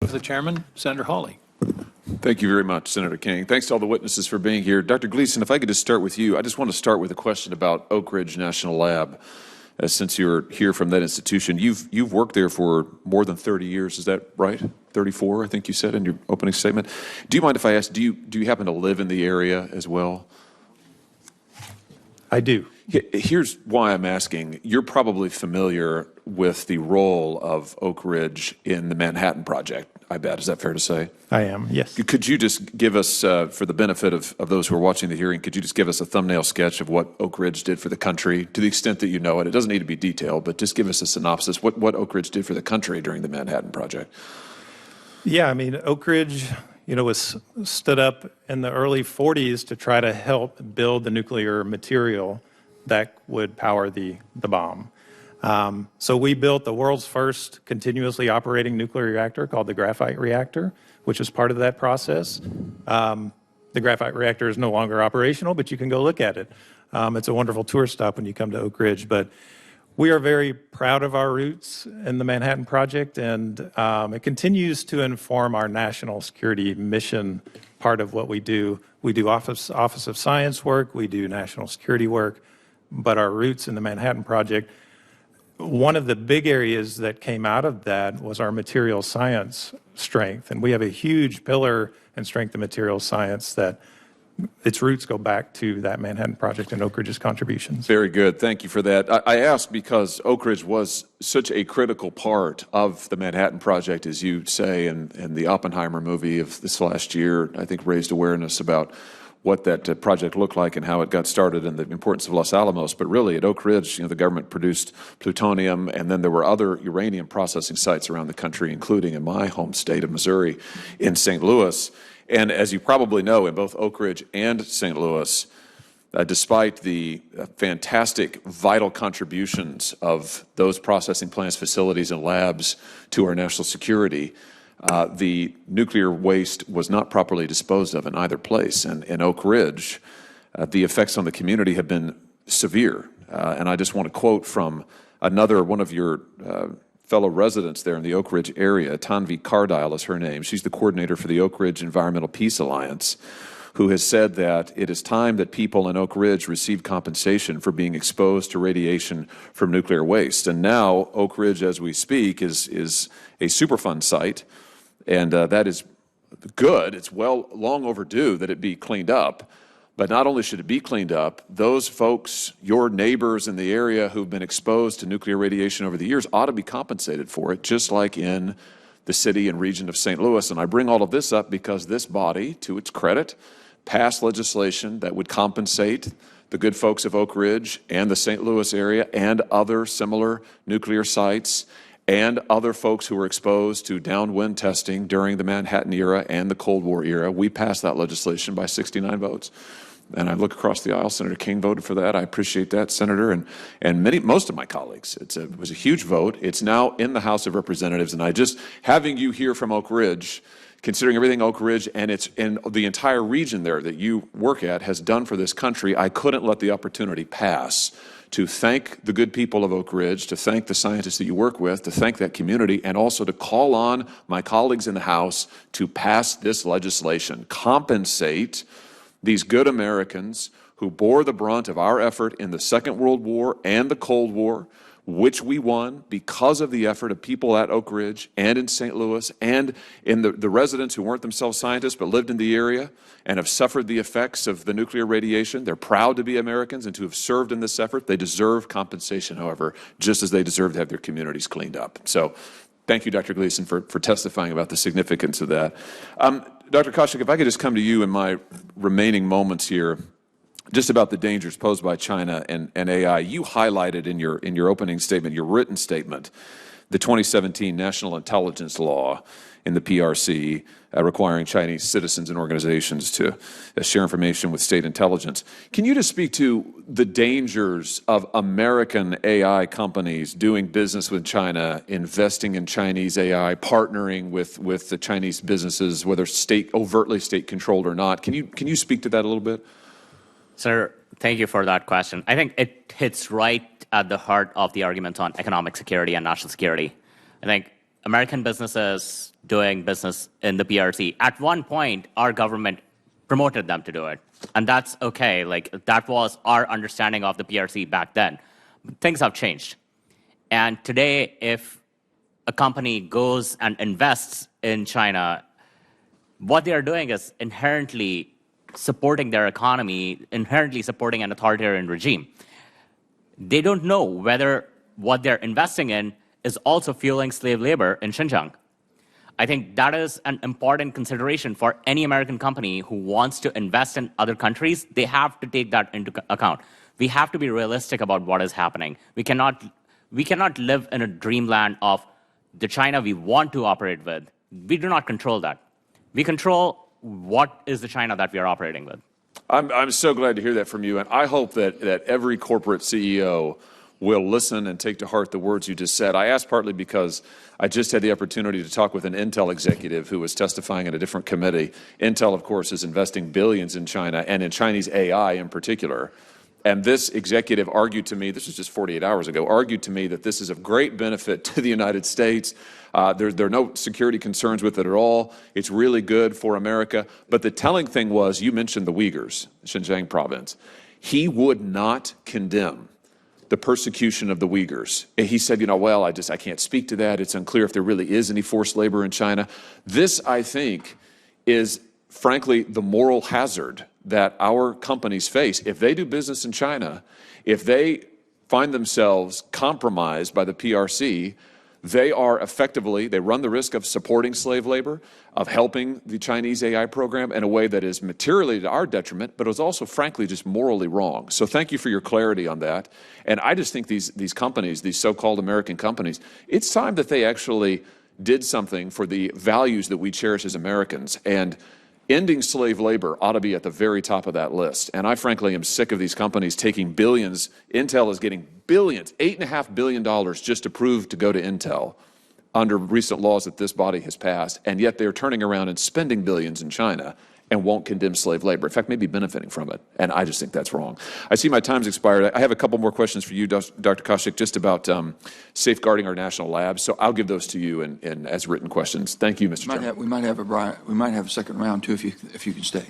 The chairman, Senator Hawley. Thank you very much, Senator King. Thanks to all the witnesses for being here. Dr. Gleason, if I could just start with you, I just want to start with a question about Oak Ridge National Lab. Since you're here from that institution, you've worked there for more than 30 years. Is that right? 34, I think you said in your opening statement. Do you mind if I ask, do you happen to live in the area as well? I do. Here's why I'm asking. You're probably familiar with the role of Oak Ridge in the Manhattan Project, I bet. Is that fair to say? I am, yes. Could you just give us, for the benefit of those who are watching the hearing, could you just give us a thumbnail sketch of what Oak Ridge did for the country, to the extent that you know it? It doesn't need to be detailed, but just give us a synopsis, what Oak Ridge did for the country during the Manhattan Project. Yeah, I mean, Oak Ridge, was stood up in the early 40s to try to help build the nuclear material that would power the bomb. So we built the world's first continuously operating nuclear reactor called the graphite reactor, which is part of that process. The graphite reactor is no longer operational, but you can go look at it. It's a wonderful tour stop when you come to Oak Ridge. But we are very proud of our roots in the Manhattan Project, and it continues to inform our national security mission part of what we do. We do Office of Science work, we do national security work, but our roots in the Manhattan Project, one of the big areas that came out of that was our material science strength. And we have a huge pillar and strength of material science that its roots go back to that Manhattan Project and Oak Ridge's contributions. Very good. Thank you for that. I asked because Oak Ridge was such a critical part of the Manhattan Project, as you say, and the Oppenheimer movie of this last year, I think, raised awareness about what that project looked like and how it got started and the importance of Los Alamos. But really, at Oak Ridge, the government produced plutonium, and then there were other uranium processing sites around the country, including in my home state of Missouri, in St. Louis. And as you probably know, in both Oak Ridge and St. Louis, despite the fantastic, vital contributions of those processing plants, facilities, and labs to our national security, the nuclear waste was not properly disposed of in either place. And in Oak Ridge, the effects on the community have been severe. And I just want to quote from one of your fellow residents there in the Oak Ridge area. Tanvi Cardile is her name. She's the coordinator for the Oak Ridge Environmental Peace Alliance, who has said that it is time that people in Oak Ridge receive compensation for being exposed to radiation from nuclear waste. And now Oak Ridge, as we speak, is a Superfund site, and that is good. It's long overdue that it be cleaned up. But not only should it be cleaned up, those folks, your neighbors in the area who've been exposed to nuclear radiation over the years, ought to be compensated for it, just like in the city and region of St. Louis. And I bring all of this up because this body, to its credit, passed legislation that would compensate the good folks of Oak Ridge and the St. Louis area and other similar nuclear sites and other folks who were exposed to downwind testing during the Manhattan era and the Cold War era. We passed that legislation by 69 votes. And I look across the aisle, Senator King voted for that. I appreciate that, Senator, and most of my colleagues. It was a huge vote. It's now in the House of Representatives, and having you here from Oak Ridge, considering everything Oak Ridge and the entire region there that you work at has done for this country, I couldn't let the opportunity pass to thank the good people of Oak Ridge, to thank the scientists that you work with, to thank that community, and also to call on my colleagues in the House to pass this legislation, compensate these good Americans who bore the brunt of our effort in the Second World War and the Cold War, which we won because of the effort of people at Oak Ridge and in St. Louis and in the residents who weren't themselves scientists but lived in the area and have suffered the effects of the nuclear radiation. They're proud to be Americans and to have served in this effort. They deserve compensation, however, just as they deserve to have their communities cleaned up. So thank you, Dr. Gleason, for testifying about the significance of that. Dr. Koschek, if I could just come to you in my remaining moments here, just about the dangers posed by China and AI. You highlighted in your opening statement, your written statement, the 2017 National Intelligence Law in the PRC requiring Chinese citizens and organizations to share information with state intelligence. Can you just speak to the dangers of American AI companies doing business with China, investing in Chinese AI, partnering with the Chinese businesses, whether overtly state-controlled or not? Can you speak to that a little bit? Sir, thank you for that question. I think it hits right at the heart of the argument on economic security and national security. I think American businesses doing business in the PRC. At one point, our government promoted them to do it. And that's okay. Like, that was our understanding of the PRC back then. But things have changed. And today, if a company goes and invests in China, what they are doing is inherently supporting their economy, inherently supporting an authoritarian regime. They don't know whether what they're investing in is also fueling slave labor in Xinjiang. I think that is an important consideration for any American company who wants to invest in other countries. They have to take that into account. We have to be realistic about what is happening. We cannot live in a dreamland of the China we want to operate with. We do not control that. We control what is the China that we are operating with. I'm so glad to hear that from you, and I hope that every corporate CEO will listen and take to heart the words you just said. I asked partly because I just had the opportunity to talk with an Intel executive who was testifying at a different committee. Intel, of course, is investing billions in China and in Chinese AI in particular. And this executive argued to me, this was just 48 hours ago, argued to me that this is of great benefit to the United States. There are no security concerns with it at all. It's really good for America. But the telling thing was, you mentioned the Uyghurs, Xinjiang province. He would not condemn the persecution of the Uyghurs. And he said, well, I can't speak to that. It's unclear if there really is any forced labor in China. This, I think, is frankly the moral hazard that our companies face. If they do business in China, if they find themselves compromised by the PRC, they run the risk of supporting slave labor, of helping the Chinese AI program in a way that is materially to our detriment, but is also, frankly, just morally wrong. So thank you for your clarity on that. And I just think these companies, these so-called American companies, it's time that they actually did something for the values that we cherish as Americans. And ending slave labor ought to be at the very top of that list. And I, frankly, am sick of these companies taking billions. Intel is getting billions, $8.5 billion just approved to go to Intel under recent laws that this body has passed. And yet they're turning around and spending billions in China and won't condemn slave labor. In fact, maybe benefiting from it. And I just think that's wrong. I see my time's expired. I have a couple more questions for you, Dr. Kaushik, just about safeguarding our national labs. So I'll give those to you in as written questions. Thank you, Mr. Chairman. We might have a second round too if you can stay.